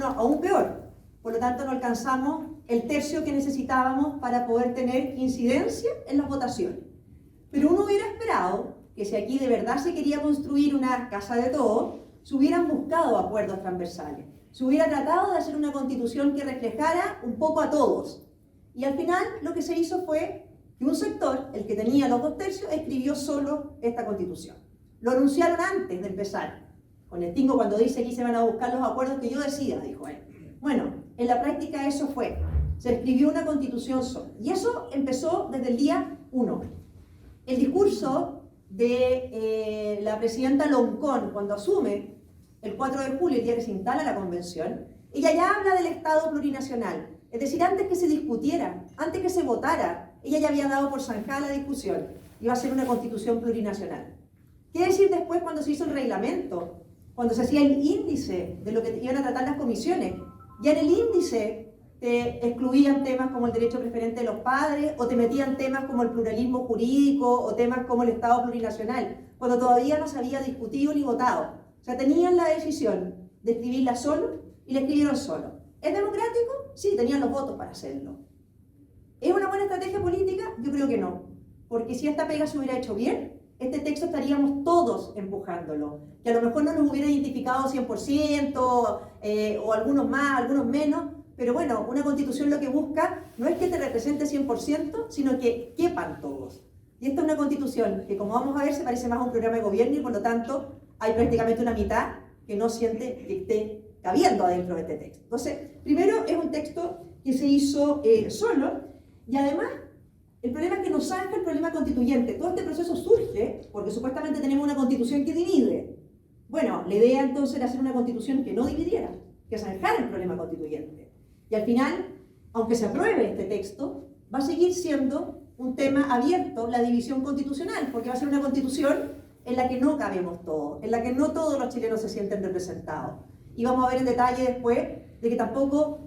aún peor. Por lo tanto, no alcanzamos el tercio que necesitábamos para poder tener incidencia en las votaciones. Pero uno hubiera esperado que si aquí de verdad se quería construir una casa de todos, se hubieran buscado acuerdos transversales, se hubiera tratado de hacer una constitución que reflejara un poco a todos. Y al final lo que se hizo fue que un sector, el que tenía los 2/3, escribió solo esta constitución. Lo anunciaron antes de empezar, con el tingo cuando dice aquí se van a buscar los acuerdos que yo decida, dijo él. Bueno, en la práctica eso fue, se escribió una constitución solo. Y eso empezó desde el día 1. El discurso de la presidenta Loncón, cuando asume el 4 de julio, el día que se instala la convención, ella ya habla del Estado plurinacional. Es decir, antes que se discutiera, antes que se votara, ella ya había dado por zanjada la discusión. Iba a ser una constitución plurinacional. ¿Qué decir después cuando se hizo el reglamento? Cuando se hacía el índice de lo que iban a tratar las comisiones. Ya en el índice te excluían temas como el derecho preferente de los padres, o te metían temas como el pluralismo jurídico, o temas como el Estado plurinacional, cuando todavía no se había discutido ni votado. O sea, tenían la decisión de escribirla solo, y la escribieron solo. ¿Es democrático? Sí, tenían los votos para hacerlo. ¿Es una buena estrategia política? Yo creo que no. Porque si esta pega se hubiera hecho bien, este texto estaríamos todos empujándolo. Que a lo mejor no nos hubiera identificado 100%, o algunos más, algunos menos. Pero bueno, una constitución lo que busca no es que te represente 100%, sino que quepan todos. Y esta es una constitución que, como vamos a ver, se parece más a un programa de gobierno y por lo tanto hay prácticamente una mitad que no siente que esté cabiendo adentro de este texto. Entonces, primero es un texto que se hizo solo, y además el problema es que nos zanja el problema constituyente. Todo este proceso surge porque supuestamente tenemos una constitución que divide. Bueno, la idea entonces era hacer una constitución que no dividiera, que zanjara el problema constituyente. Y al final, aunque se apruebe este texto, va a seguir siendo un tema abierto la división constitucional, porque va a ser una constitución en la que no cabemos todos, en la que no todos los chilenos se sienten representados. Y vamos a ver en detalle después de que tampoco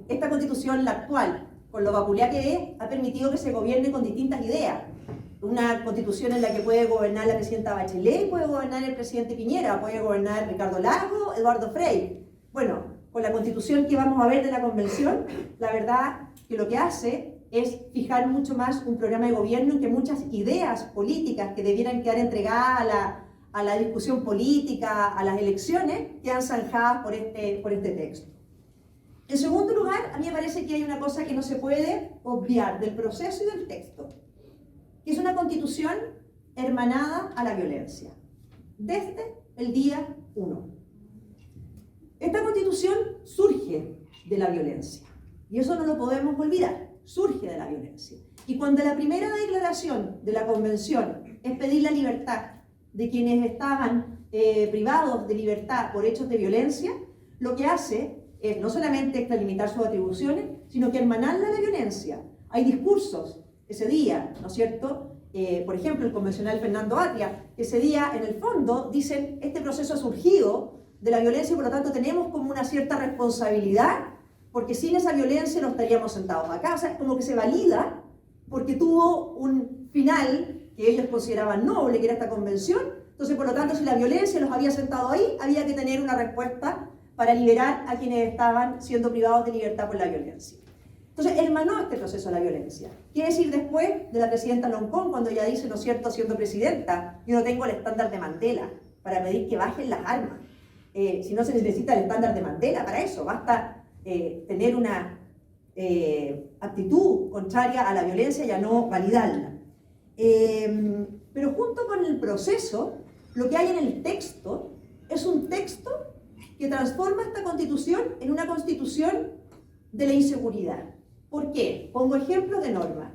esta constitución, la actual, con lo vapuleada que es, ha permitido que se gobierne con distintas ideas. Una constitución en la que puede gobernar la presidenta Bachelet, puede gobernar el presidente Piñera, puede gobernar Ricardo Lagos, Eduardo Frei. Bueno, con la constitución que vamos a ver de la convención, la verdad que lo que hace es fijar mucho más un programa de gobierno en que muchas ideas políticas que debieran quedar entregadas a la discusión política, a las elecciones, quedan zanjadas por este texto. En segundo lugar, a mí me parece que hay una cosa que no se puede obviar del proceso y del texto, que es una constitución hermanada a la violencia, desde el día 1. Esta constitución surge de la violencia, y eso no lo podemos olvidar, surge de la violencia. Y cuando la primera declaración de la convención es pedir la libertad de quienes estaban privados de libertad por hechos de violencia, lo que hace es no solamente extralimitar sus atribuciones, sino que hermanarla a la violencia. Hay discursos ese día, ¿no es cierto? Por ejemplo, el convencional Fernando Atria, que ese día, en el fondo, dicen, este proceso ha surgido de la violencia y por lo tanto tenemos como una cierta responsabilidad, porque sin esa violencia no estaríamos sentados acá. O sea, como que se valida porque tuvo un final que ellos consideraban noble, que era esta convención. Entonces, por lo tanto, si la violencia los había sentado ahí, había que tener una respuesta para liberar a quienes estaban siendo privados de libertad por la violencia. Entonces, hermanó este proceso a la violencia. ¿Qué decir después de la presidenta Loncón, cuando ella dice, ¿no es cierto?, siendo presidenta, yo no tengo el estándar de Mandela para pedir que bajen las armas? Si no se necesita el estándar de Mandela para eso, basta tener una actitud contraria a la violencia y a no validarla. Pero junto con el proceso, lo que hay en el texto es un texto que transforma esta constitución en una constitución de la inseguridad. ¿Por qué? Pongo ejemplos de normas.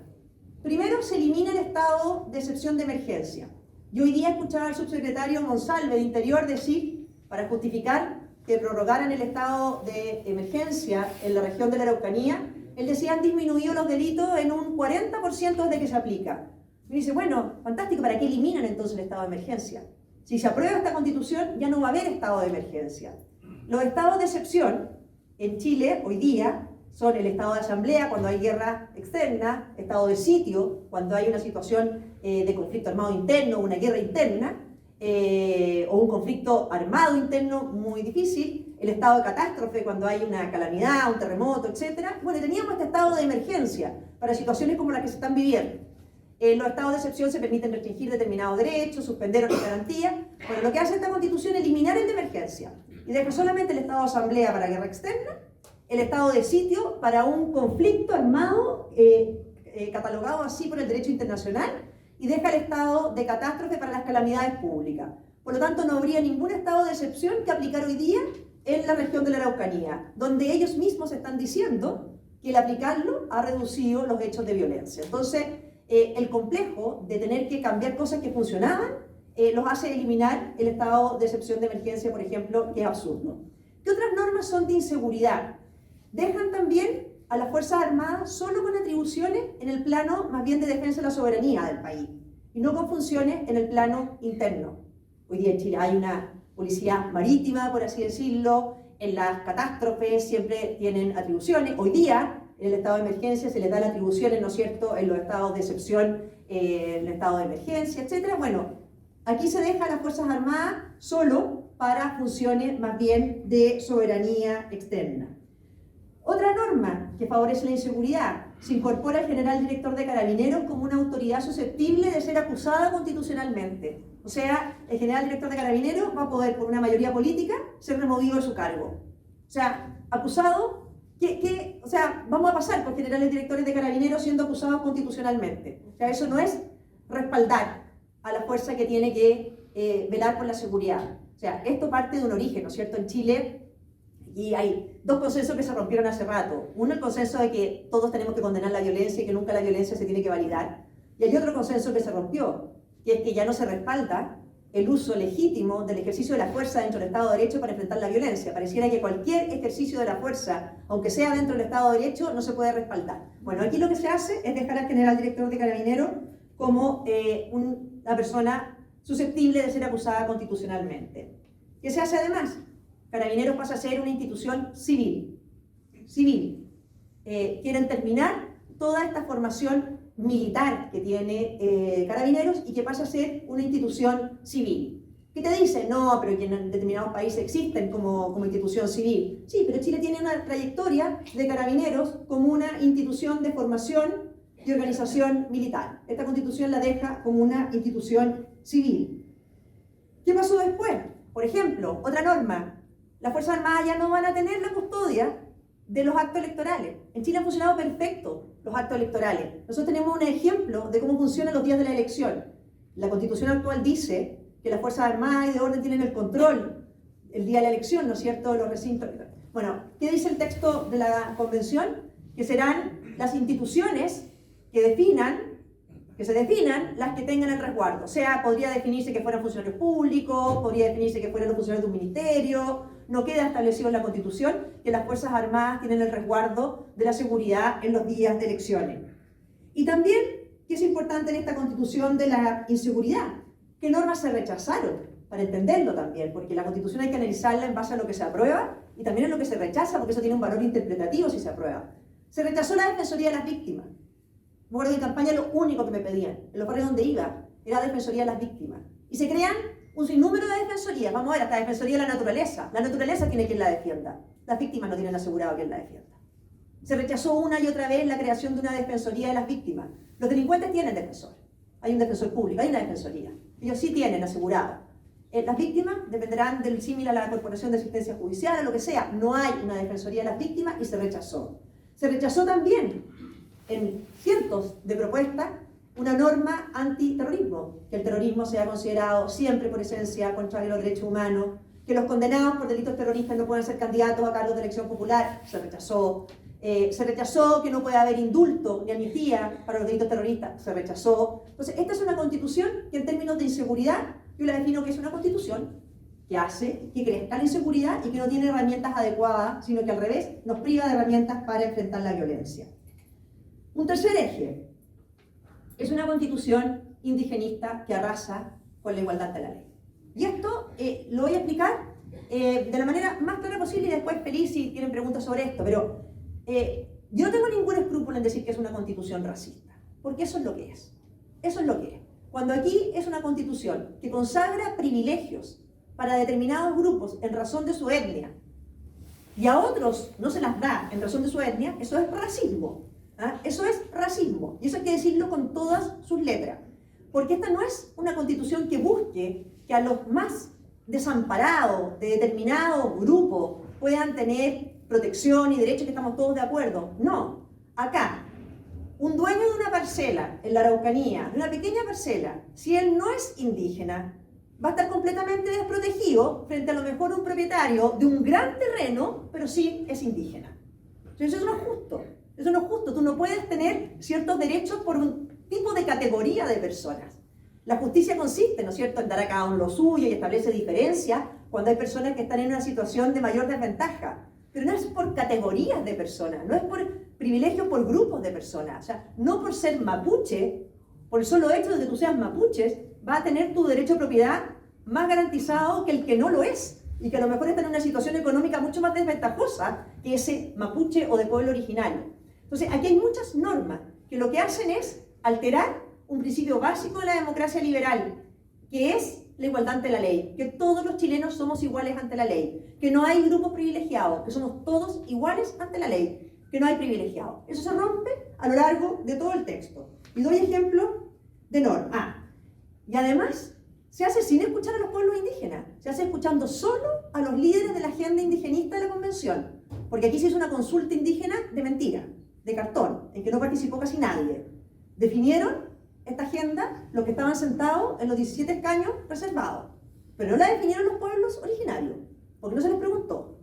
Primero, se elimina el estado de excepción de emergencia. Yo hoy día escuchaba al subsecretario Monsalve de Interior decir, para justificar que prorrogaran el estado de emergencia en la región de la Araucanía, él decía, han disminuido los delitos en un 40% desde que se aplica. Y dice, bueno, fantástico, ¿para qué eliminan entonces el estado de emergencia? Si se aprueba esta constitución, ya no va a haber estado de emergencia. Los estados de excepción en Chile hoy día son el estado de asamblea cuando hay guerra externa, estado de sitio cuando hay una situación de conflicto armado interno, una guerra interna, o un conflicto armado interno muy difícil, el estado de catástrofe cuando hay una calamidad, un terremoto, etc. Bueno, teníamos este estado de emergencia para situaciones como las que se están viviendo. Los estados de excepción se permiten restringir determinados derechos, suspender otras garantías. Bueno, lo que hace esta Constitución es eliminar el de emergencia y deja solamente el estado de asamblea para guerra externa, el estado de sitio para un conflicto armado catalogado así por el derecho internacional, y deja el estado de catástrofe para las calamidades públicas. Por lo tanto, no habría ningún estado de excepción que aplicar hoy día en la región de la Araucanía, donde ellos mismos están diciendo que el aplicarlo ha reducido los hechos de violencia. Entonces, el complejo de tener que cambiar cosas que funcionaban los hace eliminar el estado de excepción de emergencia, por ejemplo, que es absurdo. ¿Qué otras normas son de inseguridad? Dejan también a las Fuerzas Armadas solo con atribuciones en el plano más bien de defensa de la soberanía del país y no con funciones en el plano interno. Hoy día en Chile hay una policía marítima, por así decirlo, en las catástrofes siempre tienen atribuciones. Hoy día, en el estado de emergencia, se les dan atribuciones, ¿no es cierto?, en los estados de excepción, en el estado de emergencia, etc. Bueno, aquí se deja a las Fuerzas Armadas solo para funciones más bien de soberanía externa. Otra norma que favorece la inseguridad: se incorpora al general director de Carabineros como una autoridad susceptible de ser acusada constitucionalmente. O sea, el general director de Carabineros va a poder, por una mayoría política, ser removido de su cargo. O sea, acusado, o sea, vamos a pasar por generales directores de Carabineros siendo acusados constitucionalmente. O sea, eso no es respaldar a la fuerza que tiene que velar por la seguridad. O sea, esto parte de un origen, ¿no es cierto? En Chile, y hay dos consensos que se rompieron hace rato. Uno, el consenso de que todos tenemos que condenar la violencia y que nunca la violencia se tiene que validar. Y hay otro consenso que se rompió, que es que ya no se respalda el uso legítimo del ejercicio de la fuerza dentro del Estado de Derecho para enfrentar la violencia. Pareciera que cualquier ejercicio de la fuerza, aunque sea dentro del Estado de Derecho, no se puede respaldar. Bueno, aquí lo que se hace es dejar al general director de Carabineros como una persona susceptible de ser acusada constitucionalmente. ¿Qué se hace además? Carabineros pasa a ser una institución civil. Quieren terminar toda esta formación militar que tiene Carabineros y que pasa a ser una institución civil. ¿Qué te dicen? No, pero que en determinados países existen como institución civil. Sí, pero Chile tiene una trayectoria de Carabineros como una institución de formación y organización militar. Esta Constitución la deja como una institución civil. ¿Qué pasó después? Por ejemplo, otra norma. Las Fuerzas Armadas ya no van a tener la custodia de los actos electorales. En Chile han funcionado perfecto los actos electorales. Nosotros tenemos un ejemplo de cómo funcionan los días de la elección. La Constitución actual dice que las Fuerzas Armadas y de orden tienen el control el día de la elección, ¿no es cierto?, de los recintos. Bueno, ¿qué dice el texto de la Convención? Que serán las instituciones que se definan las que tengan el resguardo. O sea, podría definirse que fueran funcionarios públicos, podría definirse que fueran los funcionarios de un ministerio. No queda establecido en la Constitución que las Fuerzas Armadas tienen el resguardo de la seguridad en los días de elecciones. Y también, ¿qué es importante en esta Constitución de la inseguridad? ¿Qué normas se rechazaron? Para entenderlo también, porque la Constitución hay que analizarla en base a lo que se aprueba y también en lo que se rechaza, porque eso tiene un valor interpretativo si se aprueba. Se rechazó la Defensoría de las Víctimas. Me acuerdo que en campaña lo único que me pedían, en los barrios donde iba, era Defensoría de las Víctimas. Y se crean un sinnúmero de defensorías. Vamos a ver, hasta Defensoría de la Naturaleza. La naturaleza tiene quien la defienda. Las víctimas no tienen asegurado quien la defienda. Se rechazó una y otra vez la creación de una Defensoría de las Víctimas. Los delincuentes tienen defensor. Hay un defensor público, hay una defensoría. Ellos sí tienen asegurado. Las víctimas dependerán del símil a la Corporación de Asistencia Judicial, a lo que sea. No hay una Defensoría de las Víctimas y se rechazó. Se rechazó también en cientos de propuestas una norma antiterrorismo, que el terrorismo sea considerado siempre por esencia contrario a los derechos humanos, que los condenados por delitos terroristas no puedan ser candidatos a cargos de elección popular, se rechazó. Se rechazó que no pueda haber indulto ni amnistía para los delitos terroristas, se rechazó. Entonces, esta es una Constitución que en términos de inseguridad, yo la defino que es una Constitución que hace que crezca la inseguridad y que no tiene herramientas adecuadas, sino que al revés, nos priva de herramientas para enfrentar la violencia. Un tercer eje es una Constitución indigenista que arrasa con la igualdad de la ley. Y esto lo voy a explicar de la manera más clara posible y después feliz si tienen preguntas sobre esto, pero yo no tengo ningún escrúpulo en decir que es una Constitución racista, porque eso es lo que es. Eso es lo que es. Cuando aquí es una Constitución que consagra privilegios para determinados grupos en razón de su etnia, y a otros no se las da en razón de su etnia, eso es racismo. ¿Ah? Eso es racismo, y eso hay que decirlo con todas sus letras. Porque esta no es una constitución que busque que a los más desamparados de determinado grupo puedan tener protección y derechos, que estamos todos de acuerdo. No, acá, un dueño de una parcela en la Araucanía, de una pequeña parcela, si él no es indígena, va a estar completamente desprotegido frente a lo mejor un propietario de un gran terreno, pero sí es indígena. Entonces eso no es justo. Eso no es justo. Tú no puedes tener ciertos derechos por un tipo de categoría de personas. La justicia consiste, ¿no es cierto?, en dar a cada uno lo suyo y establece diferencias cuando hay personas que están en una situación de mayor desventaja. Pero no es por categorías de personas, no es por privilegios por grupos de personas. O sea, no por ser mapuche, por el solo hecho de que tú seas mapuche, va a tener tu derecho a propiedad más garantizado que el que no lo es, y que a lo mejor está en una situación económica mucho más desventajosa que ese mapuche o de pueblo originario. Entonces, aquí hay muchas normas que lo que hacen es alterar un principio básico de la democracia liberal, que es la igualdad ante la ley, que todos los chilenos somos iguales ante la ley, que no hay grupos privilegiados, que somos todos iguales ante la ley, que no hay privilegiados. Eso se rompe a lo largo de todo el texto. Y doy ejemplo de norma. Y además, se hace sin escuchar a los pueblos indígenas, se hace escuchando solo a los líderes de la agenda indigenista de la convención, porque aquí se hizo una consulta indígena de mentira, de cartón, en que no participó casi nadie. Definieron esta agenda los que estaban sentados en los 17 escaños reservados, pero no la definieron los pueblos originarios, porque no se les preguntó.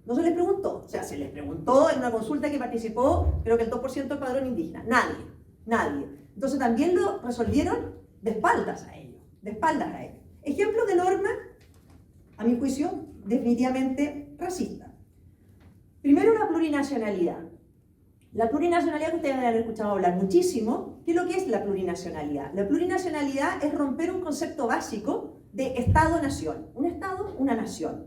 No se les preguntó. O sea, se les preguntó en una consulta que participó, creo que el 2% del padrón indígena. Nadie. Entonces también lo resolvieron de espaldas a ellos. Ejemplos de norma, a mi juicio, definitivamente racista. Primero, la plurinacionalidad. La plurinacionalidad, que ustedes han escuchado hablar muchísimo. ¿Qué es lo que es la plurinacionalidad? La plurinacionalidad es romper un concepto básico de Estado-nación. Un Estado, una nación.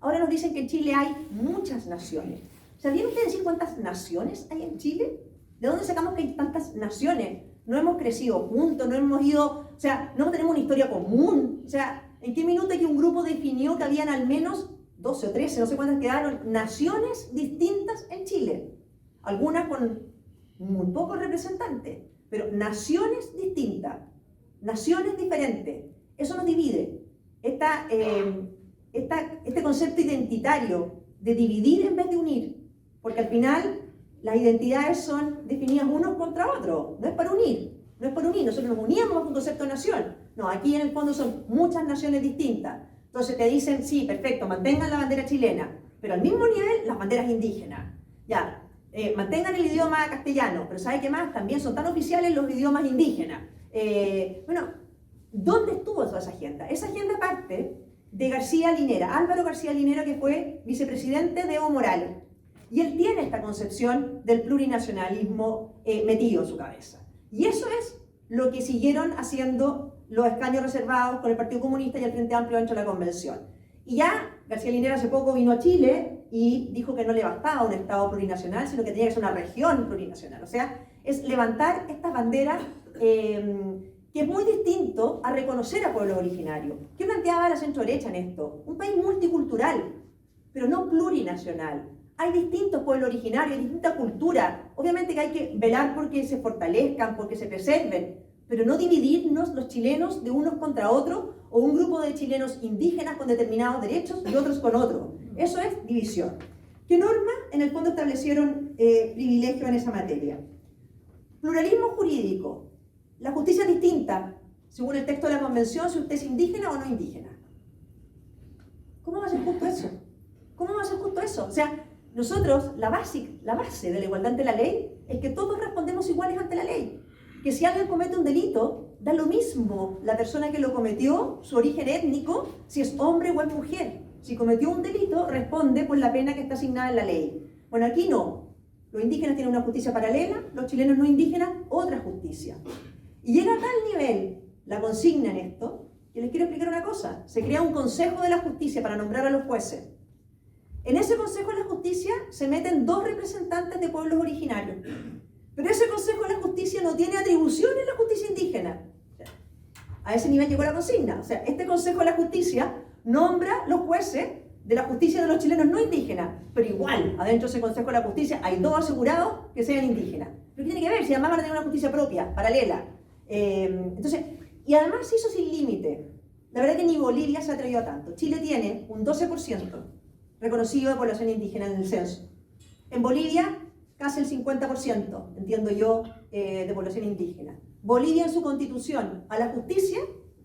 Ahora nos dicen que en Chile hay muchas naciones. ¿Sabían ustedes decir cuántas naciones hay en Chile? ¿De dónde sacamos que hay tantas naciones? No hemos crecido juntos, no hemos ido, o sea, no tenemos una historia común. O sea, ¿en qué minuto que un grupo definió que habían al menos 12 o 13, no sé cuántas quedaron, naciones distintas en Chile? Algunas con muy pocos representantes, pero naciones distintas, naciones diferentes. Eso nos divide. Este concepto identitario de dividir en vez de unir, porque al final las identidades son definidas unos contra otros, no es para unir, nosotros nos uníamos bajo un concepto de nación. No, aquí en el fondo son muchas naciones distintas. Entonces te dicen, sí, perfecto, mantengan la bandera chilena, pero al mismo nivel las banderas indígenas. Ya. Mantengan el idioma castellano, pero ¿sabe qué más? También son tan oficiales los idiomas indígenas. Bueno, ¿dónde estuvo toda esa agenda? Esa agenda parte de García Linera, Álvaro García Linera, que fue vicepresidente de Evo Morales. Y él tiene esta concepción del plurinacionalismo metido en su cabeza. Y eso es lo que siguieron haciendo los escaños reservados con el Partido Comunista y el Frente Amplio dentro de la Convención. Y ya García Linera hace poco vino a Chile y dijo que no le bastaba un Estado plurinacional, sino que tenía que ser una región plurinacional. O sea, es levantar estas banderas que es muy distinto a reconocer a pueblos originarios. ¿Qué planteaba la centro-derecha en esto? Un país multicultural, pero no plurinacional. Hay distintos pueblos originarios, distintas culturas. Obviamente que hay que velar porque se fortalezcan, porque se preserven, pero no dividirnos los chilenos de unos contra otros, o un grupo de chilenos indígenas con determinados derechos y otros con otros. Eso es división. ¿Qué normas en el fondo establecieron privilegio en esa materia? Pluralismo jurídico. La justicia es distinta, según el texto de la Convención, si usted es indígena o no indígena. ¿Cómo va a ser justo eso? ¿Cómo va a ser justo eso? O sea, nosotros, la base de la igualdad ante la ley es que todos respondemos iguales ante la ley. Que si alguien comete un delito, da lo mismo la persona que lo cometió, su origen étnico, si es hombre o es mujer. Si cometió un delito, responde por la pena que está asignada en la ley. Bueno, aquí no. Los indígenas tienen una justicia paralela, los chilenos no indígenas, otra justicia. Y llega a tal nivel la consigna en esto, que les quiero explicar una cosa. Se crea un Consejo de la Justicia para nombrar a los jueces. En ese Consejo de la Justicia se meten 2 representantes de pueblos originarios. Pero ese Consejo de la Justicia no tiene atribuciones en la justicia indígena. A ese nivel llegó la consigna. O sea, este Consejo de la Justicia nombra los jueces de la justicia de los chilenos no indígenas, pero igual, adentro de ese Consejo de la Justicia hay 2 asegurados que sean indígenas. Pero ¿qué tiene que ver? Si además van a tener una justicia propia, paralela. Entonces, y además se hizo sin límite. La verdad que ni Bolivia se ha atrevido a tanto. Chile tiene un 12% reconocido de población indígena en el censo. En Bolivia, casi el 50%, entiendo yo, de población indígena. Bolivia en su constitución a la justicia,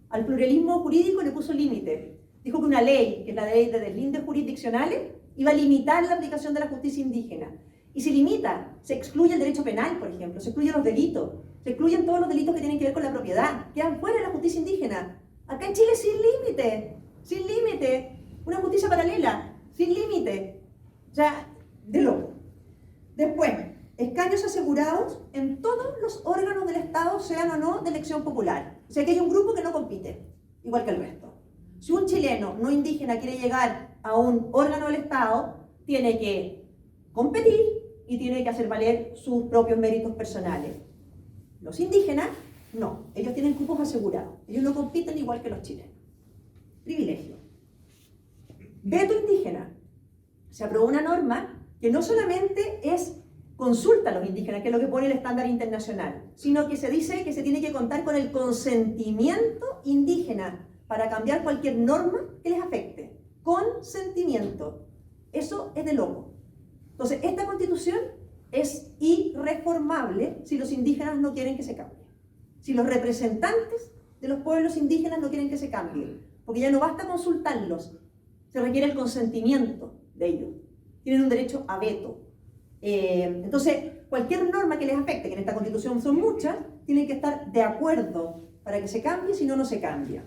al pluralismo jurídico le puso límite. Dijo que una ley, que es la ley de deslindes jurisdiccionales, iba a limitar la aplicación de la justicia indígena. Y se limita, se excluye el derecho penal, por ejemplo, se excluyen los delitos, se excluyen todos los delitos que tienen que ver con la propiedad, quedan fuera de la justicia indígena. Acá en Chile sin límite, una justicia paralela, sin límite. O sea, de loco. Después, escaños asegurados en todos los órganos del Estado, sean o no de elección popular. O sea que hay un grupo que no compite, igual que el resto. Si un chileno no indígena quiere llegar a un órgano del Estado, tiene que competir y tiene que hacer valer sus propios méritos personales. Los indígenas, no. Ellos tienen cupos asegurados. Ellos no compiten igual que los chilenos. Privilegio. Veto indígena. Se aprobó una norma que no solamente es consulta a los indígenas, que es lo que pone el estándar internacional, sino que se dice que se tiene que contar con el consentimiento indígena para cambiar cualquier norma que les afecte. Consentimiento. Eso es de loco. Entonces, esta constitución es irreformable si los indígenas no quieren que se cambie. Si los representantes de los pueblos indígenas no quieren que se cambie. Porque ya no basta consultarlos, se requiere el consentimiento de ellos. Tienen un derecho a veto. Entonces, cualquier norma que les afecte, que en esta constitución son muchas, tienen que estar de acuerdo para que se cambie, si no, no se cambia.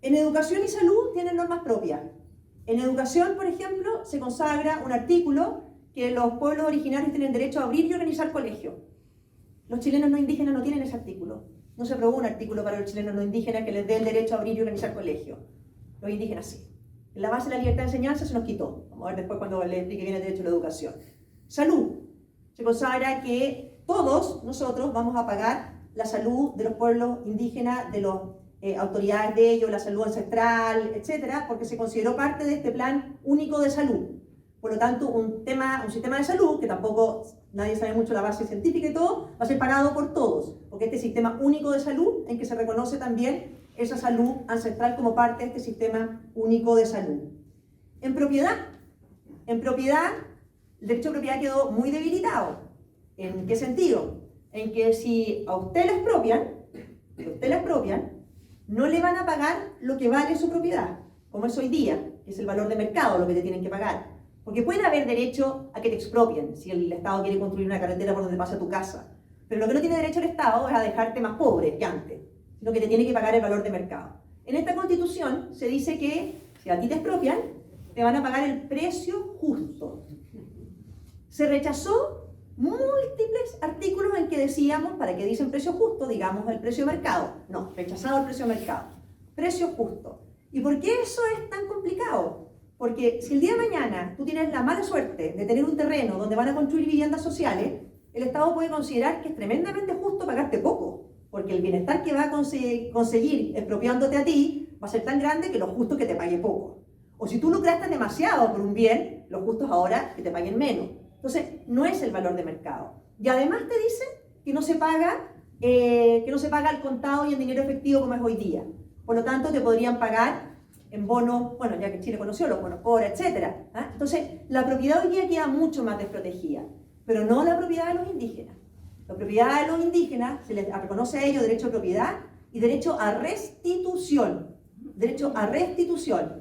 En educación y salud tienen normas propias. En educación, por ejemplo, se consagra un artículo que los pueblos originarios tienen derecho a abrir y organizar colegios. Los chilenos no indígenas no tienen ese artículo. No se aprobó un artículo para los chilenos no indígenas que les dé el derecho a abrir y organizar colegios. Los indígenas sí. En la base de la libertad de enseñanza se nos quitó. Vamos a ver después cuando les explique bien el derecho a la educación. Salud. Se consagra que todos nosotros vamos a pagar la salud de los pueblos indígenas, de las autoridades de ellos, la salud ancestral, etcétera, porque se consideró parte de este plan único de salud. Por lo tanto, un sistema de salud, que tampoco nadie sabe mucho la base científica y todo, va a ser pagado por todos, porque este sistema único de salud, en que se reconoce también esa salud ancestral como parte de este sistema único de salud. En propiedad, el derecho de propiedad quedó muy debilitado. ¿En qué sentido? En que si a usted la expropian, no le van a pagar lo que vale su propiedad, como es hoy día, que es el valor de mercado lo que te tienen que pagar. Porque puede haber derecho a que te expropien si el Estado quiere construir una carretera por donde pasa tu casa. Pero lo que no tiene derecho el Estado es a dejarte más pobre que antes, sino que te tiene que pagar el valor de mercado. En esta Constitución se dice que si a ti te expropian, te van a pagar el precio justo. Se rechazó múltiples artículos en que decíamos, ¿para qué dicen precio justo? Digamos el precio de mercado. No, rechazado el precio de mercado. Precio justo. ¿Y por qué eso es tan complicado? Porque si el día de mañana tú tienes la mala suerte de tener un terreno donde van a construir viviendas sociales, el Estado puede considerar que es tremendamente justo pagarte poco, porque el bienestar que va a conseguir expropiándote a ti va a ser tan grande que lo justo es que te pague poco. O si tú lucraste demasiado por un bien, lo justo es ahora que te paguen menos. Entonces, no es el valor de mercado. Y además te dicen que no se paga al contado y en dinero efectivo como es hoy día. Por lo tanto, te podrían pagar en bonos, bueno, ya que Chile conoció los bonos Cora, etc. Entonces, la propiedad hoy día queda mucho más desprotegida, pero no la propiedad de los indígenas. La propiedad de los indígenas se les reconoce a ellos derecho a propiedad y derecho a restitución. Derecho a restitución.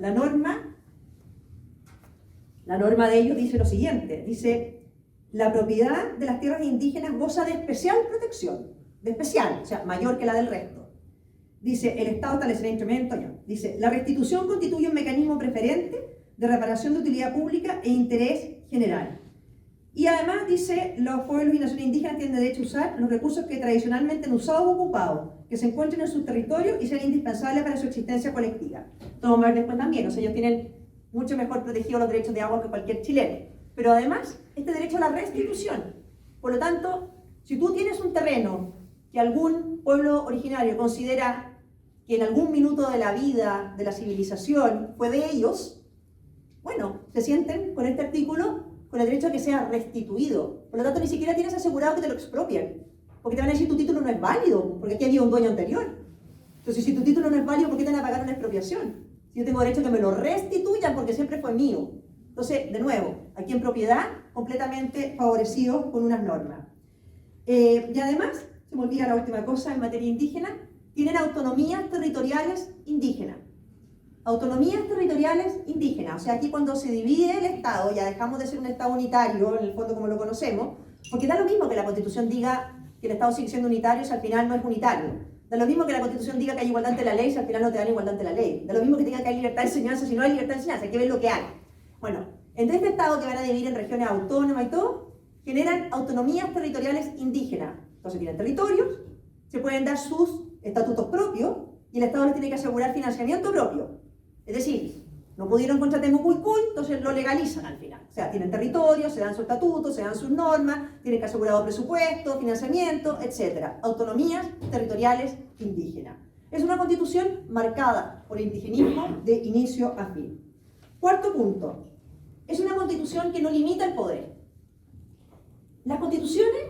La norma de ellos dice lo siguiente, dice, la propiedad de las tierras indígenas goza de especial protección, de especial, o sea, mayor que la del resto. Dice, el Estado establecerá instrumentos, dice, la restitución constituye un mecanismo preferente de reparación de utilidad pública e interés general. Y además dice, los pueblos y naciones indígenas tienen derecho a usar los recursos que tradicionalmente han usado o ocupado, que se encuentren en sus territorios y sean indispensables para su existencia colectiva. Esto vamos a ver después también, o sea, ellos tienen mucho mejor protegidos los derechos de agua que cualquier chileno. Pero además, este derecho a la restitución. Por lo tanto, si tú tienes un terreno que algún pueblo originario considera que en algún minuto de la vida, de la civilización, fue de ellos, bueno, se sienten con este artículo con el derecho a que sea restituido. Por lo tanto, ni siquiera tienes asegurado que te lo expropien, porque te van a decir tu título no es válido, porque aquí había un dueño anterior. Entonces, si tu título no es válido, ¿por qué te van a pagar una expropiación? Si yo tengo derecho a que me lo restituyan porque siempre fue mío. Entonces, de nuevo, aquí en propiedad, completamente favorecidos con unas normas. Y además, se me olvida la última cosa en materia indígena, tienen autonomías territoriales indígenas. Autonomías territoriales indígenas. O sea, aquí cuando se divide el Estado, ya dejamos de ser un Estado unitario, en el fondo como lo conocemos, porque da lo mismo que la Constitución diga que el Estado sigue siendo unitario si al final no es unitario. Da lo mismo que la Constitución diga que hay igualdad ante la ley si al final no te dan igualdad ante la ley. Da lo mismo que diga que hay libertad de enseñanza si no hay libertad de enseñanza. Hay que ver lo que hay. Bueno, entre este Estado que van a dividir en regiones autónomas y todo, generan autonomías territoriales indígenas. Entonces tienen territorios, se pueden dar sus estatutos propios y el Estado les tiene que asegurar financiamiento propio. Es decir, no pudieron contra Temucuicún, entonces lo legalizan al final. O sea, tienen territorio, se dan su estatuto, se dan sus normas, tienen que asegurar presupuesto, financiamiento, etc. Autonomías territoriales indígenas. Es una constitución marcada por el indigenismo de inicio a fin. Cuarto punto. Es una constitución que no limita el poder. Las constituciones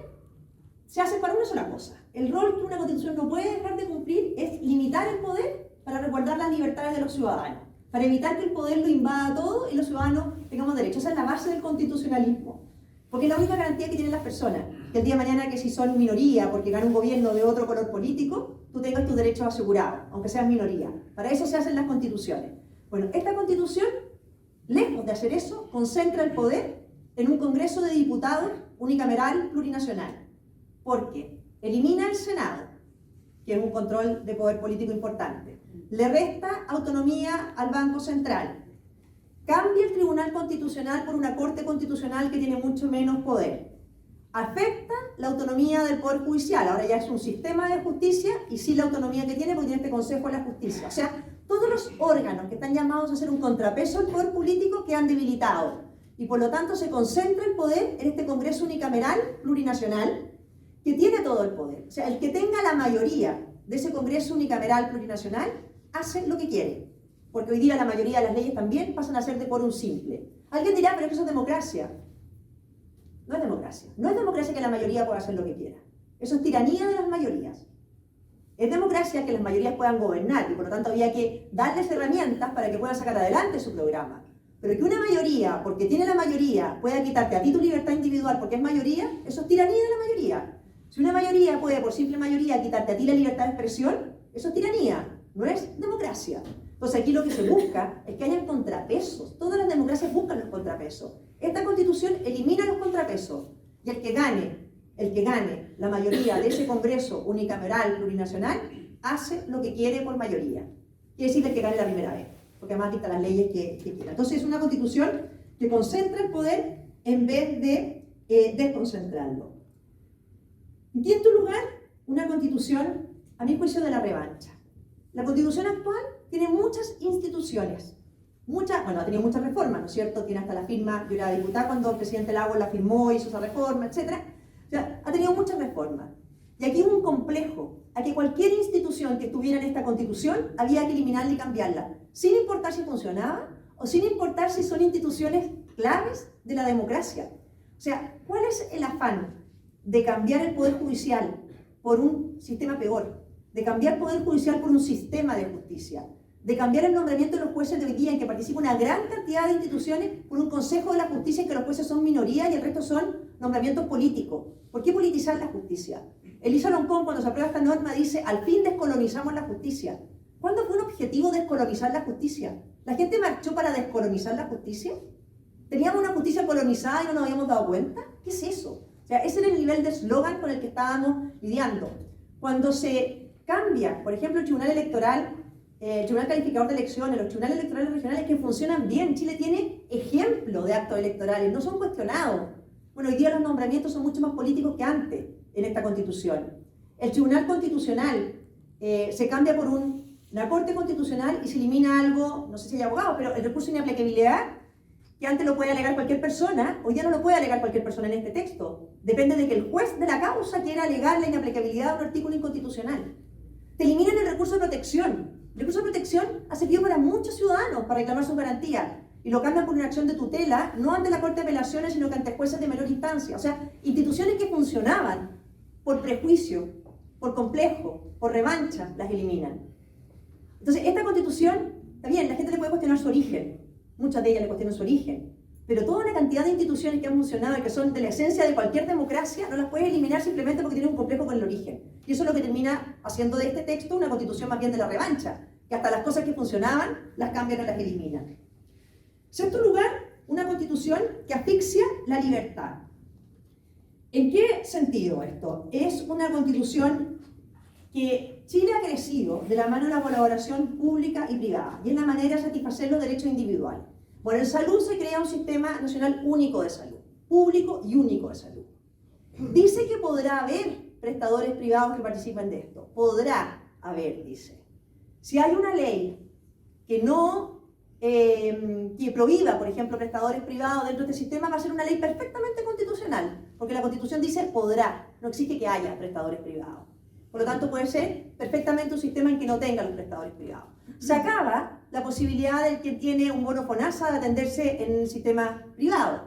se hacen para una sola cosa. El rol que una constitución no puede dejar de cumplir es limitar el poder para resguardar las libertades de los ciudadanos, para evitar que el poder lo invada todo y los ciudadanos tengamos derechos. Esa es la base del constitucionalismo. Porque es la única garantía que tienen las personas, que el día de mañana que si son minoría, porque gana un gobierno de otro color político, tú tengas tus derechos asegurados, aunque seas minoría. Para eso se hacen las constituciones. Bueno, esta constitución, lejos de hacer eso, concentra el poder en un Congreso de Diputados unicameral plurinacional. Porque elimina el Senado, que es un control de poder político importante. Le resta autonomía al Banco Central. Cambia el Tribunal Constitucional por una Corte Constitucional que tiene mucho menos poder. Afecta la autonomía del Poder Judicial. Ahora ya es un sistema de justicia y sí la autonomía que tiene porque tiene este Consejo de la Justicia. O sea, todos los órganos que están llamados a ser un contrapeso al poder político quedan debilitados. Y por lo tanto se concentra el poder en este Congreso unicameral plurinacional que tiene todo el poder. O sea, el que tenga la mayoría de ese Congreso unicameral plurinacional hace lo que quiere. Porque hoy día la mayoría de las leyes también pasan a ser de quórum simple. Alguien dirá, pero es que eso es democracia. No es democracia. No es democracia que la mayoría pueda hacer lo que quiera. Eso es tiranía de las mayorías. Es democracia que las mayorías puedan gobernar y por lo tanto había que darles herramientas para que puedan sacar adelante su programa. Pero que una mayoría, porque tiene la mayoría, pueda quitarte a ti tu libertad individual porque es mayoría, eso es tiranía de la mayoría. Si una mayoría puede, por simple mayoría, quitarte a ti la libertad de expresión, eso es tiranía, no es democracia. Entonces aquí lo que se busca es que haya contrapesos. Todas las democracias buscan los contrapesos. Esta Constitución elimina los contrapesos. Y el que gane la mayoría de ese Congreso unicameral plurinacional, hace lo que quiere por mayoría. Quiere decir el que gane la primera vez, porque además dicta las leyes que quiera. Entonces es una Constitución que concentra el poder en vez de desconcentrarlo. En quinto lugar, una Constitución, a mi juicio, de la revancha. La Constitución actual tiene muchas instituciones, ha tenido muchas reformas, ¿no es cierto? Tiene hasta la firma, yo era diputada cuando el presidente Lagos la firmó, hizo esa reforma, etc. O sea, ha tenido muchas reformas. Y aquí hubo un complejo, a que cualquier institución que estuviera en esta Constitución había que eliminarla y cambiarla, sin importar si funcionaba o sin importar si son instituciones claves de la democracia. O sea, ¿cuál es el afán de cambiar el Poder Judicial por un sistema peor? De cambiar Poder Judicial por un sistema de justicia, de cambiar el nombramiento de los jueces de hoy día en que participa una gran cantidad de instituciones por un Consejo de la Justicia en que los jueces son minoría y el resto son nombramientos políticos. ¿Por qué politizar la justicia? Elisa Loncón, cuando se aprueba esta norma, dice, al fin descolonizamos la justicia. ¿Cuándo fue un objetivo descolonizar la justicia? ¿La gente marchó para descolonizar la justicia? ¿Teníamos una justicia colonizada y no nos habíamos dado cuenta? ¿Qué es eso? O sea, ese era el nivel de eslogan con el que estábamos lidiando. Cuando se cambia, por ejemplo, el Tribunal Electoral, el Tribunal Calificador de Elecciones, los tribunales electorales regionales que funcionan bien. Chile tiene ejemplo de actos electorales, no son cuestionados. Bueno, hoy día los nombramientos son mucho más políticos que antes en esta Constitución. El Tribunal Constitucional se cambia por una Corte Constitucional y se elimina algo, no sé si hay abogados, pero el recurso de inaplicabilidad, que antes lo puede alegar cualquier persona, hoy ya no lo puede alegar cualquier persona en este texto. Depende de que el juez de la causa quiera alegar la inaplicabilidad de un artículo inconstitucional. Te eliminan el recurso de protección. El recurso de protección ha servido para muchos ciudadanos para reclamar sus garantías. y lo cambian por una acción de tutela, no ante la Corte de Apelaciones, sino que ante jueces de menor instancia. O sea, instituciones que funcionaban por prejuicio, por complejo, por revancha, las eliminan. Entonces, esta Constitución, está bien, la gente le puede cuestionar su origen, muchas de ellas le cuestionan su origen, pero toda una cantidad de instituciones que han funcionado y que son de la esencia de cualquier democracia, no las puedes eliminar simplemente porque tienen un complejo con el origen. Y eso es lo que termina haciendo de este texto una Constitución más bien de la revancha, que hasta las cosas que funcionaban las cambian o las eliminan. En sexto lugar, una Constitución que asfixia la libertad. ¿En qué sentido esto? Es una Constitución que Chile ha crecido de la mano de la colaboración pública y privada, y es la manera de satisfacer los derechos individuales. Bueno, en salud se crea un sistema nacional único de salud, público y único de salud. Dice que podrá haber prestadores privados que participen de esto. Podrá haber, dice. Si hay una ley que no, que prohíba, por ejemplo, prestadores privados dentro de este sistema, va a ser una ley perfectamente constitucional, porque la Constitución dice podrá, no exige que haya prestadores privados. Por lo tanto, puede ser perfectamente un sistema en que no tenga los prestadores privados. Se acaba la posibilidad del que tiene un bono FONASA de atenderse en el sistema privado.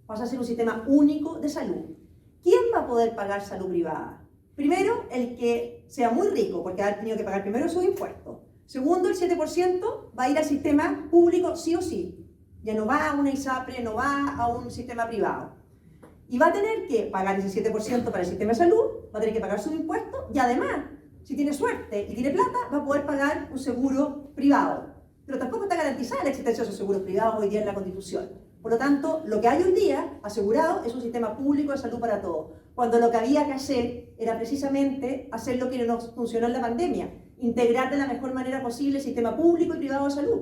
Pasa a ser un sistema único de salud. ¿Quién va a poder pagar salud privada? Primero, el que sea muy rico, porque ha tenido que pagar primero sus impuestos. Segundo, el 7% va a ir al sistema público sí o sí. Ya no va a una ISAPRE, no va a un sistema privado. Y va a tener que pagar ese 7% para el sistema de salud, va a tener que pagar sus impuestos y además, si tiene suerte y tiene plata, va a poder pagar un seguro privado. Pero tampoco está garantizada la existencia de esos seguros privados hoy día en la Constitución. Por lo tanto, lo que hay hoy día asegurado es un sistema público de salud para todos, cuando lo que había que hacer era precisamente hacer lo que nos funcionó en la pandemia, integrar de la mejor manera posible el sistema público y privado de salud.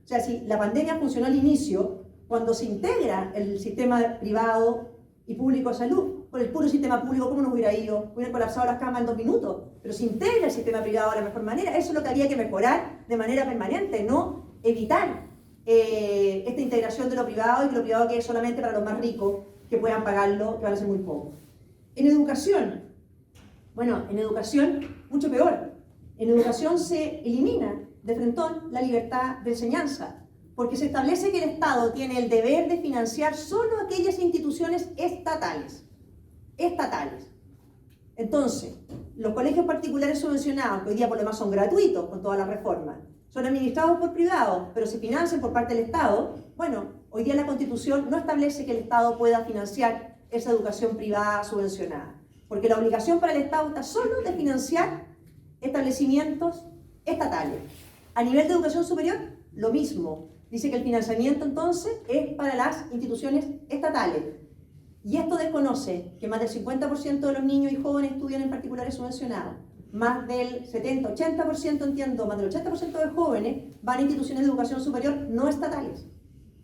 O sea, si la pandemia funcionó al inicio, cuando se integra el sistema privado y público de salud, con el puro sistema público, ¿cómo nos hubiera ido? Hubieran colapsado las camas en 2 minutos, pero se integra el sistema privado de la mejor manera. Eso es lo que había que mejorar de manera permanente, no evitar esta integración de lo privado y que lo privado quede solamente para los más ricos que puedan pagarlo, que van a ser muy pocos. En educación, bueno, en educación mucho peor. En educación se elimina de frentón la libertad de enseñanza, porque se establece que el Estado tiene el deber de financiar solo aquellas instituciones estatales. Entonces, los colegios particulares subvencionados, que hoy día por lo demás son gratuitos con toda la reforma, son administrados por privados, pero se financian por parte del Estado. Bueno, hoy día la Constitución no establece que el Estado pueda financiar esa educación privada subvencionada, porque la obligación para el Estado está solo de financiar establecimientos estatales. A nivel de educación superior, lo mismo. Dice que el financiamiento entonces es para las instituciones estatales. Y esto desconoce que más del 50% de los niños y jóvenes estudian en particulares subvencionados. Más del 70-80%, entiendo, más del 80% de jóvenes van a instituciones de educación superior no estatales.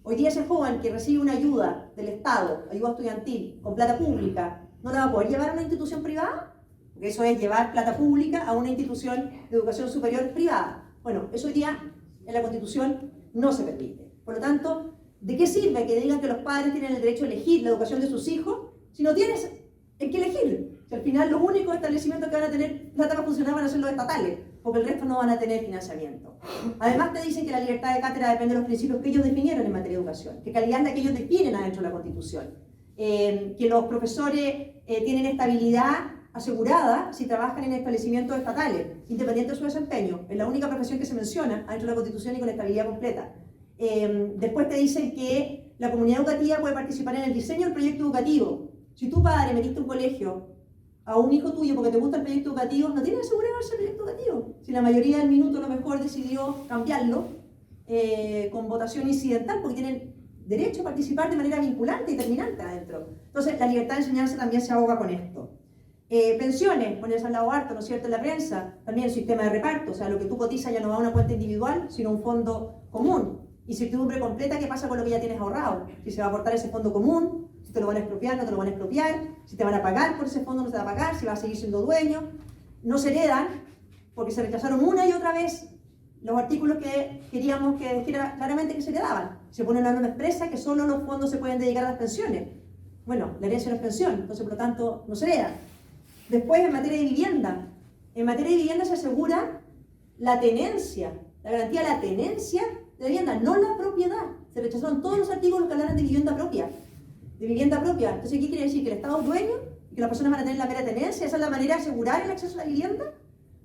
Hoy día ese joven que recibe una ayuda del Estado, ayuda estudiantil, con plata pública, ¿no la va a poder llevar a una institución privada? Porque eso es llevar plata pública a una institución de educación superior privada. Bueno, eso hoy día en la Constitución no se permite. Por lo tanto, ¿de qué sirve que digan que los padres tienen el derecho a elegir la educación de sus hijos si no tienes en qué elegir? Si al final los únicos establecimientos que van a tener plata para funcionar van a ser los estatales, porque el resto no van a tener financiamiento. Además te dicen que la libertad de cátedra depende de los principios que ellos definieron en materia de educación, que calidad es la que ellos definen adentro de la Constitución, que los profesores tienen estabilidad asegurada si trabajan en establecimientos estatales, independiente de su desempeño. Es la única profesión que se menciona dentro de la Constitución y con estabilidad completa. Después te dicen que la comunidad educativa puede participar en el diseño del proyecto educativo. Si tu padre metiste un colegio a un hijo tuyo porque te gusta el proyecto educativo, no tienes asegurado ese proyecto educativo. Si la mayoría del minuto a lo mejor decidió cambiarlo con votación incidental, porque tienen derecho a participar de manera vinculante y determinante adentro. Entonces, la libertad de enseñanza también se aboga con esto. Pensiones, bueno, ya se ha hablado harto, ¿no es cierto?, en la prensa. También el sistema de reparto, o sea, lo que tú cotizas ya no va a una cuenta individual, sino a un fondo común. Incertidumbre completa, ¿qué pasa con lo que ya tienes ahorrado? Si se va a aportar ese fondo común, si te lo van a expropiar, no te lo van a expropiar, si te van a pagar por ese fondo, no te va a pagar, si vas a seguir siendo dueño. No se heredan, porque se rechazaron una y otra vez los artículos que queríamos que dijera claramente que se heredaban. Se pone una norma expresa que solo los fondos se pueden dedicar a las pensiones. Bueno, la herencia no es pensión, entonces por lo tanto no se heredan. Después, en materia de vivienda se asegura la tenencia, la garantía de la tenencia de la vivienda, no la propiedad. Se rechazaron todos los artículos que hablaran de vivienda propia. De vivienda propia. Entonces, ¿qué quiere decir? ¿Que el Estado es dueño? ¿Y que las personas van a tener la mera tenencia? ¿Esa es la manera de asegurar el acceso a la vivienda?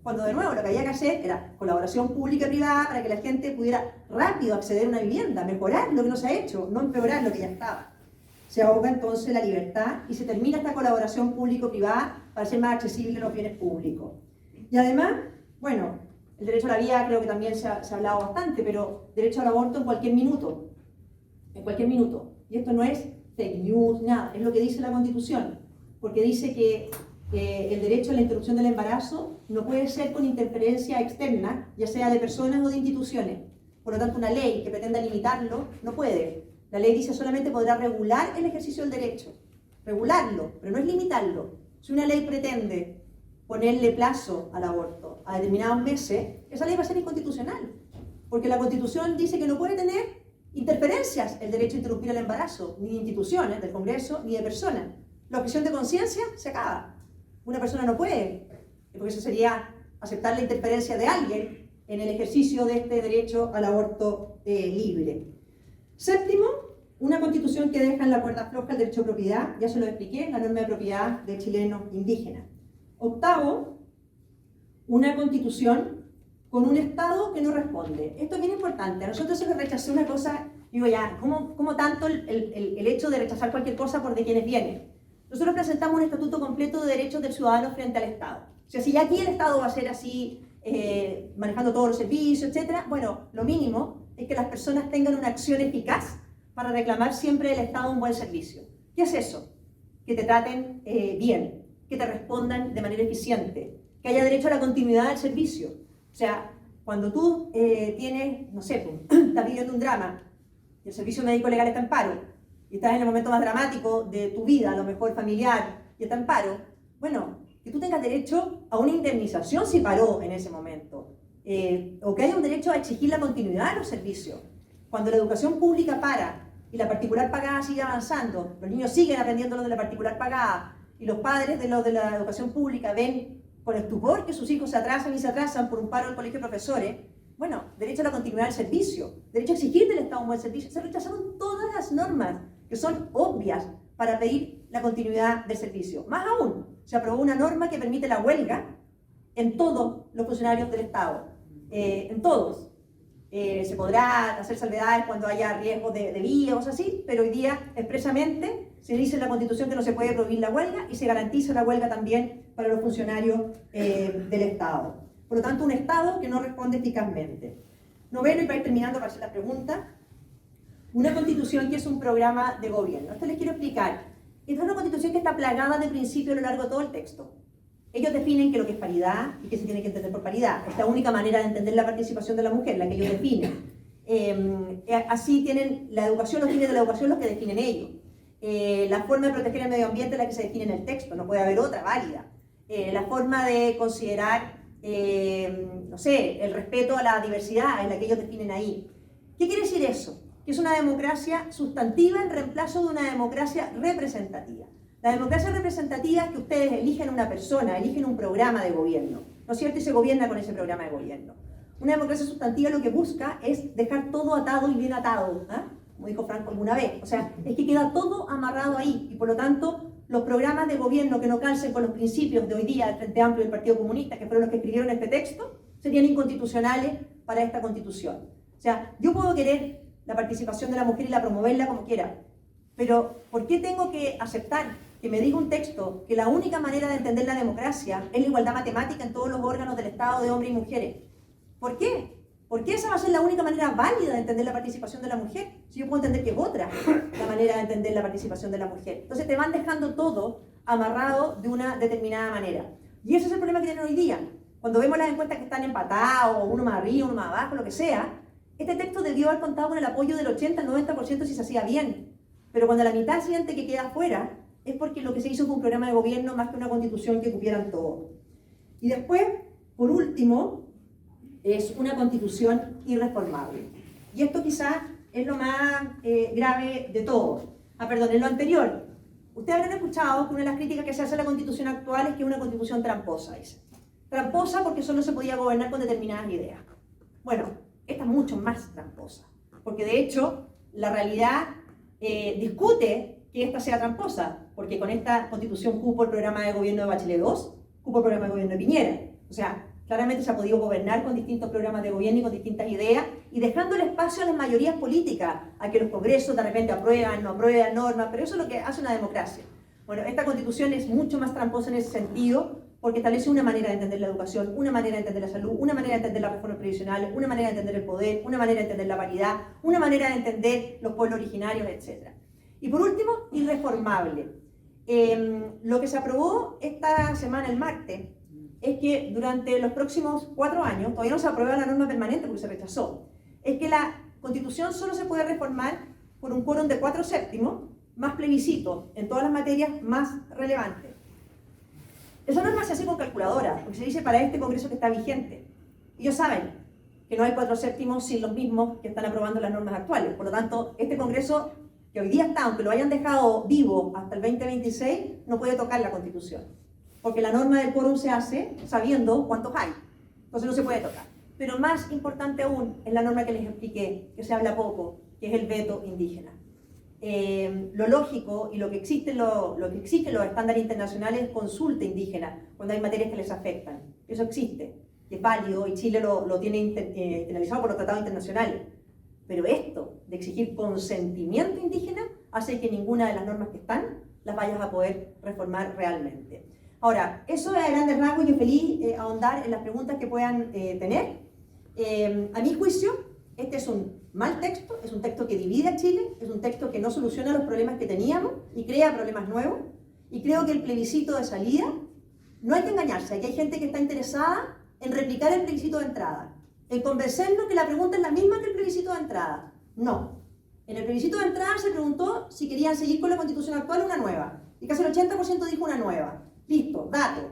Cuando de nuevo lo que había que hacer era colaboración pública y privada para que la gente pudiera rápido acceder a una vivienda, mejorar lo que no se ha hecho, no empeorar lo que ya estaba. Se ahoga entonces la libertad y se termina esta colaboración público-privada para hacer más accesibles los bienes públicos. Y además, bueno, el derecho a la vida creo que también se ha hablado bastante, pero derecho al aborto en cualquier minuto. En cualquier minuto. Y esto no es fake news, nada, es lo que dice la Constitución. Porque dice que el derecho a la interrupción del embarazo no puede ser con interferencia externa, ya sea de personas o de instituciones. Por lo tanto, una ley que pretenda limitarlo no puede. La ley dice solamente podrá regular el ejercicio del derecho. Regularlo, pero no es limitarlo. Si una ley pretende ponerle plazo al aborto a determinados meses, esa ley va a ser inconstitucional. Porque la Constitución dice que no puede tener interferencias el derecho a interrumpir el embarazo, ni de instituciones, del Congreso, ni de personas. La objeción de conciencia se acaba. Una persona no puede, porque eso sería aceptar la interferencia de alguien en el ejercicio de este derecho al aborto libre. Séptimo, una Constitución que deja en la cuerda floja el derecho a propiedad, ya se lo expliqué, la norma de propiedad de chilenos indígenas. Octavo, una Constitución con un Estado que no responde. Esto es bien importante. A nosotros se nos rechazó una cosa, digo ya, ¿cómo tanto el hecho de rechazar cualquier cosa por de quienes vienen? Nosotros presentamos un estatuto completo de derechos del ciudadano frente al Estado. O sea, si ya aquí el Estado va a ser así, manejando todos los servicios, etc., bueno, lo mínimo es que las personas tengan una acción eficaz para reclamar siempre del Estado un buen servicio. ¿Qué es eso? Que te traten bien, que te respondan de manera eficiente, que haya derecho a la continuidad del servicio. O sea, cuando tú tienes, no sé, estás viviendo un drama y el servicio médico legal está en paro, y estás en el momento más dramático de tu vida, a lo mejor familiar, y está en paro, bueno, que tú tengas derecho a una indemnización si paró en ese momento, o que haya un derecho a exigir la continuidad de los servicios. Cuando la educación pública para y la particular pagada sigue avanzando, los niños siguen aprendiendo lo de la particular pagada, y los padres de los de la educación pública ven con estupor que sus hijos se atrasan y se atrasan por un paro del colegio de profesores, bueno, derecho a la continuidad del servicio, derecho a exigir del Estado un buen servicio. Se rechazaron todas las normas que son obvias para pedir la continuidad del servicio. Más aún, se aprobó una norma que permite la huelga en todos los funcionarios del Estado, en todos. Se podrá hacer salvedades cuando haya riesgos de vida o cosas así, pero hoy día expresamente se dice en la Constitución que no se puede prohibir la huelga y se garantiza la huelga también para los funcionarios del Estado. Por lo tanto, un Estado que no responde eficazmente. Noveno, y para ir terminando para hacer la pregunta, una Constitución que es un programa de gobierno. Esto les quiero explicar. Esta es una Constitución que está plagada de principios a lo largo de todo el texto. Ellos definen que lo que es paridad y que se tiene que entender por paridad. Es la única manera de entender la participación de la mujer, la que ellos definen. Así tienen la educación, los fines de la educación los que definen ellos. La forma de proteger el medio ambiente es la que se define en el texto, no puede haber otra válida. La forma de considerar, no sé, el respeto a la diversidad es la que ellos definen ahí. ¿Qué quiere decir eso? Que es una democracia sustantiva en reemplazo de una democracia representativa. La democracia representativa es que ustedes eligen una persona, eligen un programa de gobierno, ¿no es cierto? Y se gobierna con ese programa de gobierno. Una democracia sustantiva lo que busca es dejar todo atado y bien atado, ¿eh? Como dijo Franco alguna vez. O sea, es que queda todo amarrado ahí y por lo tanto los programas de gobierno que no calcen con los principios de hoy día del Frente Amplio y del Partido Comunista, que fueron los que escribieron este texto, serían inconstitucionales para esta Constitución. O sea, yo puedo querer la participación de la mujer y la promoverla como quiera, pero ¿por qué tengo que aceptar que me diga un texto que la única manera de entender la democracia es la igualdad matemática en todos los órganos del Estado de hombres y mujeres? ¿Por qué? ¿Por qué esa va a ser la única manera válida de entender la participación de la mujer? Si yo puedo entender que es otra la manera de entender la participación de la mujer. Entonces te van dejando todo amarrado de una determinada manera. Y ese es el problema que tienen hoy día. Cuando vemos las encuestas que están empatados, uno más arriba, uno más abajo, lo que sea, este texto debió haber contado con el apoyo del 80 al 90% si se hacía bien. Pero cuando la mitad siente que queda afuera, es porque lo que se hizo fue un programa de gobierno más que una constitución que cupieran todo. Y después, por último, es una constitución irreformable. Y esto quizás es lo más grave de todo. Perdón, en lo anterior. Ustedes habrán escuchado que una de las críticas que se hace a la constitución actual es que es una constitución tramposa, dice. Tramposa porque solo se podía gobernar con determinadas ideas. Bueno, esta es mucho más tramposa. Porque de hecho, la realidad discute que esta sea tramposa, porque con esta constitución cupo el programa de gobierno de Bachelet 2, cupo el programa de gobierno de Piñera. O sea, claramente se ha podido gobernar con distintos programas de gobierno y con distintas ideas, y dejando el espacio a las mayorías políticas, a que los congresos de repente aprueban, no aprueban normas, pero eso es lo que hace una democracia. Bueno, esta constitución es mucho más tramposa en ese sentido, porque establece una manera de entender la educación, una manera de entender la salud, una manera de entender las reformas previsionales, una manera de entender el poder, una manera de entender la paridad, una manera de entender los pueblos originarios, etc. Y por último, irreformable. Lo que se aprobó esta semana, el martes, es que durante los próximos 4 años, todavía no se aprueba la norma permanente porque se rechazó, es que la Constitución solo se puede reformar por un quórum de 4/7 más plebiscito en todas las materias más relevantes. Esa norma se hace con calculadora, porque se dice para este Congreso que está vigente. Ellos saben que no hay 4/7 sin los mismos que están aprobando las normas actuales. Por lo tanto, este Congreso, que hoy día está, aunque lo hayan dejado vivo hasta el 2026, no puede tocar la Constitución. Porque la norma del quórum se hace sabiendo cuántos hay. Entonces no se puede tocar. Pero más importante aún es la norma que les expliqué, que se habla poco, que es el veto indígena. Lo lógico y lo que existe los estándares internacionales es consulta indígena cuando hay materias que les afectan. Eso existe, y es válido, y Chile lo tiene internalizado por los tratados internacionales. Pero esto de exigir consentimiento indígena hace que ninguna de las normas que están las vayas a poder reformar realmente. Ahora, eso es a grandes rasgos, yo feliz ahondar en las preguntas que puedan tener. A mi juicio, este es un mal texto, es un texto que divide a Chile, es un texto que no soluciona los problemas que teníamos y crea problemas nuevos. Y creo que el plebiscito de salida, no hay que engañarse, aquí hay gente que está interesada en replicar el plebiscito de entrada, en convencernos que la pregunta es la misma que el plebiscito de entrada. No. En el plebiscito de entrada se preguntó si querían seguir con la Constitución actual o una nueva. Y casi el 80% dijo una nueva. Listo, dato.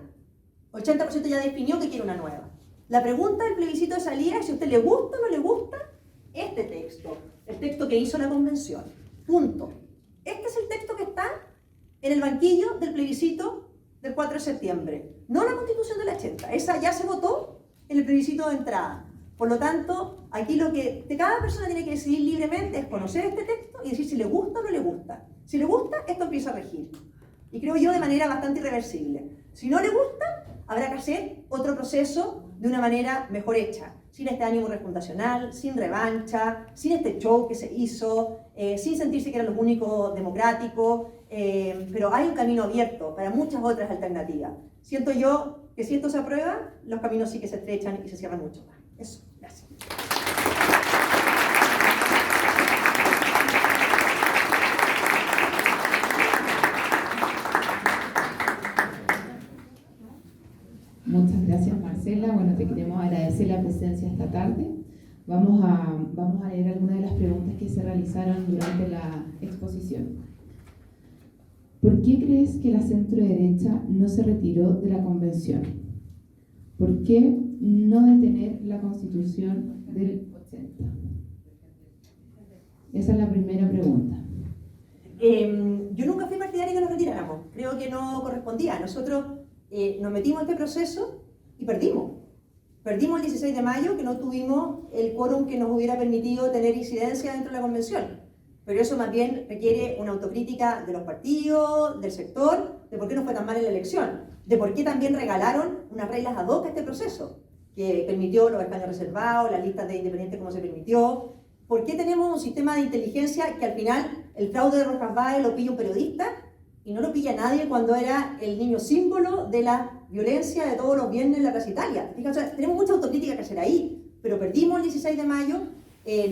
80% ya definió que quiere una nueva. La pregunta del plebiscito de salida es si a usted le gusta o no le gusta este texto, el texto que hizo la convención. Punto. Este es el texto que está en el banquillo del plebiscito del 4 de septiembre. No la Constitución del 80. Esa ya se votó en el plebiscito de entrada. Por lo tanto, aquí lo que cada persona tiene que decidir libremente es conocer este texto y decir si le gusta o no le gusta. Si le gusta, esto empieza a regir. Y creo yo de manera bastante irreversible. Si no le gusta, habrá que hacer otro proceso de una manera mejor hecha, sin este ánimo refundacional, sin revancha, sin este show que se hizo, sin sentirse que eran los únicos democráticos, pero hay un camino abierto para muchas otras alternativas. Siento yo que si esto se aprueba, los caminos sí que se estrechan y se cierran mucho más. Eso, gracias. Muchas gracias, Marcela. Bueno, te queremos agradecer la presencia esta tarde. Vamos a leer algunas de las preguntas que se realizaron durante la exposición. ¿Por qué crees que la centro-derecha no se retiró de la convención? ¿Por qué no detener la Constitución del 80? Esa es la primera pregunta. Yo nunca fui partidaria que nos retiráramos. Creo que no correspondía. Nosotros nos metimos en este proceso y perdimos. Perdimos el 16 de mayo, que no tuvimos el quórum que nos hubiera permitido tener incidencia dentro de la convención. Pero eso más bien requiere una autocrítica de los partidos, del sector, de por qué no fue tan mal en la elección, de por qué también regalaron unas reglas ad hoc a este proceso, que permitió los escaños reservados, las listas de independientes como se permitió, por qué tenemos un sistema de inteligencia que al final el fraude de Rojas Báez lo pilla un periodista y no lo pilla nadie cuando era el niño símbolo de la violencia de todos los viernes en la Plaza Italia. Fíjate, o sea, tenemos mucha autocrítica que hacer ahí, pero perdimos el 16 de mayo,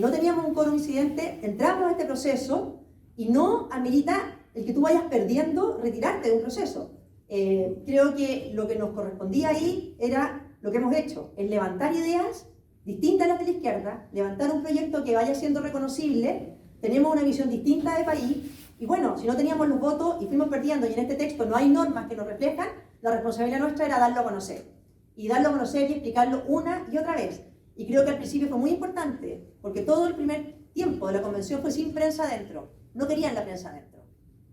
no teníamos un quórum incidente, entramos a este proceso y no amerita el que tú vayas perdiendo retirarte de un proceso. Creo que lo que nos correspondía ahí era lo que hemos hecho, es levantar ideas distintas a las de la izquierda, levantar un proyecto que vaya siendo reconocible, tenemos una visión distinta de país, y bueno, si no teníamos los votos y fuimos perdiendo y en este texto no hay normas que nos reflejan, la responsabilidad nuestra era darlo a conocer. Y darlo a conocer y explicarlo una y otra vez. Y creo que al principio fue muy importante, porque todo el primer tiempo de la convención fue sin prensa adentro. No querían la prensa adentro.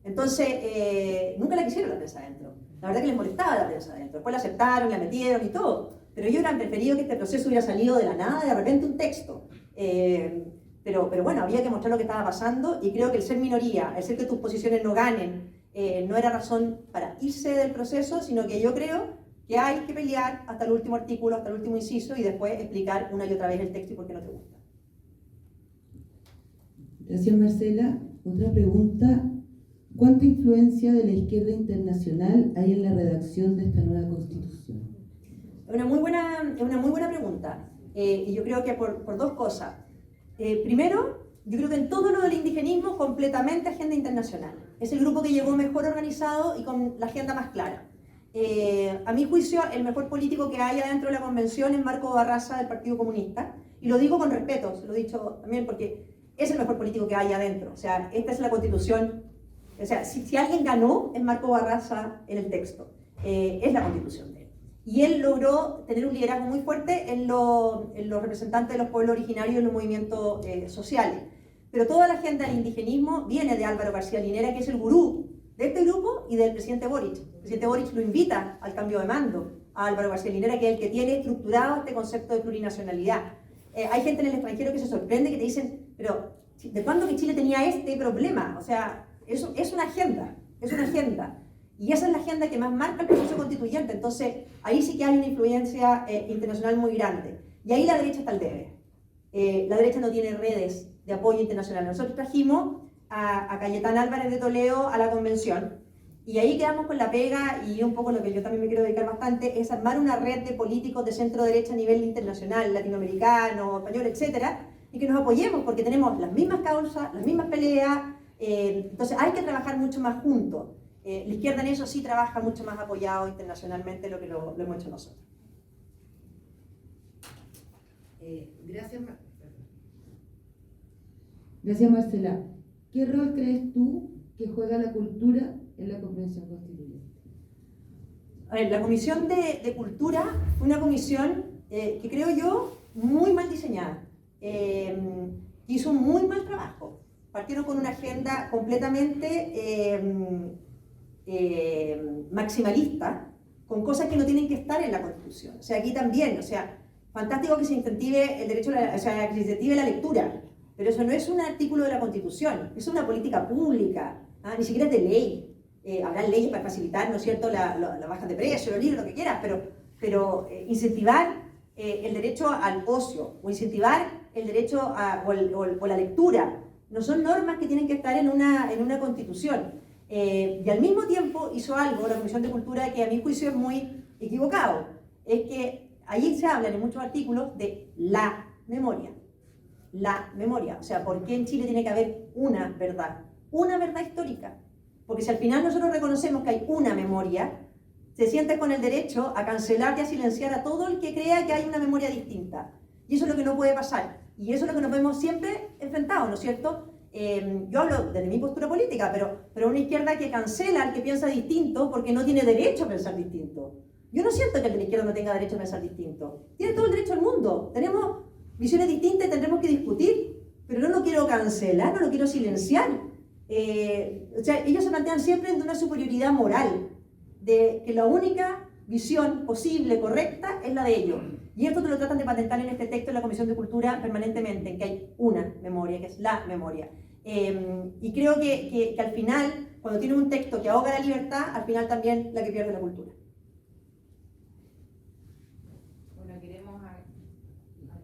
Entonces, nunca la quisieron la prensa adentro. La verdad que les molestaba la prensa adentro. Después la aceptaron, la metieron y todo. Pero ellos hubieran preferido que este proceso hubiera salido de la nada, de repente un texto. pero bueno, había que mostrar lo que estaba pasando, y creo que el ser minoría, el ser que tus posiciones no ganen, no era razón para irse del proceso, sino que yo creo que hay que pelear hasta el último artículo, hasta el último inciso, y después explicar una y otra vez el texto y por qué no te gusta. Gracias, Marcela. Otra pregunta. ¿Cuánta influencia de la izquierda internacional hay en la redacción de esta nueva Constitución? Es una muy buena pregunta. Y yo creo que por dos cosas. Primero, yo creo que en todo lo del indigenismo, completamente agenda internacional. Es el grupo que llegó mejor organizado y con la agenda más clara. A mi juicio, el mejor político que hay adentro de la convención es Marco Barraza del Partido Comunista. Y lo digo con respeto, se lo he dicho también porque es el mejor político que hay adentro. O sea, esta es la Constitución. O sea, si alguien ganó, es Marco Barraza en el texto. Es la Constitución de él. Y él logró tener un liderazgo muy fuerte en los representantes de los pueblos originarios y en los movimientos sociales. Pero toda la agenda del indigenismo viene de Álvaro García Linera, que es el gurú de este grupo, y del presidente Boric. El presidente Boric lo invita al cambio de mando a Álvaro García Linera, que es el que tiene estructurado este concepto de plurinacionalidad. Hay gente en el extranjero que se sorprende, que te dicen, pero ¿de cuándo que Chile tenía este problema? O sea, eso es una agenda, es una agenda. Y esa es la agenda que más marca el proceso constituyente. Entonces, ahí sí que hay una influencia internacional muy grande. Y ahí la derecha está al debe. La derecha no tiene redes de apoyo internacional. Nosotros trajimos a Cayetán Álvarez de Toledo a la convención, y ahí quedamos con la pega, y un poco lo que yo también me quiero dedicar bastante es armar una red de políticos de centro-derecha a nivel internacional, latinoamericano, español, etcétera, y que nos apoyemos, porque tenemos las mismas causas, las mismas peleas. Entonces hay que trabajar mucho más juntos. La izquierda en eso sí trabaja mucho más apoyado internacionalmente de lo que lo hemos hecho nosotros. Gracias, Marcela. ¿Qué rol crees tú que juega la cultura en la Convención Constituyente? A ver, la Comisión de Cultura fue una comisión que creo yo muy mal diseñada. Hizo un muy mal trabajo. Partieron con una agenda completamente maximalista, con cosas que no tienen que estar en la Constitución. O sea, aquí también, o sea, fantástico que se incentive el derecho a o sea, que se incentive la lectura, pero eso no es un artículo de la Constitución, es una política pública, ni siquiera es de ley. Habrá leyes para facilitar, ¿no es cierto?, la baja de precio, los libros, lo que quieras, pero incentivar el derecho al ocio, o incentivar el derecho o la lectura, no son normas que tienen que estar en una Constitución. Y al mismo tiempo hizo algo la Comisión de Cultura que a mi juicio es muy equivocado. Es que ahí se hablan en muchos artículos de la memoria. La memoria. O sea, ¿por qué en Chile tiene que haber una verdad? Una verdad histórica. Porque si al final nosotros reconocemos que hay una memoria, se siente con el derecho a cancelar y a silenciar a todo el que crea que hay una memoria distinta. Y eso es lo que no puede pasar. Y eso es lo que nos vemos siempre enfrentados, ¿no es cierto? Yo hablo desde mi postura política, pero una izquierda que cancela al que piensa distinto porque no tiene derecho a pensar distinto. Yo no siento que el de la izquierda no tenga derecho a pensar distinto. Tiene todo el derecho al mundo. Tenemos visiones distintas y tendremos que discutir, pero no lo quiero cancelar, no lo quiero silenciar. O sea, ellos se plantean siempre de una superioridad moral, de que la única visión posible, correcta, es la de ellos. Y esto te lo tratan de patentar en este texto en la Comisión de Cultura permanentemente, en que hay una memoria, que es la memoria. Y creo que al final, cuando tiene un texto que ahoga la libertad, al final también la que pierde la cultura.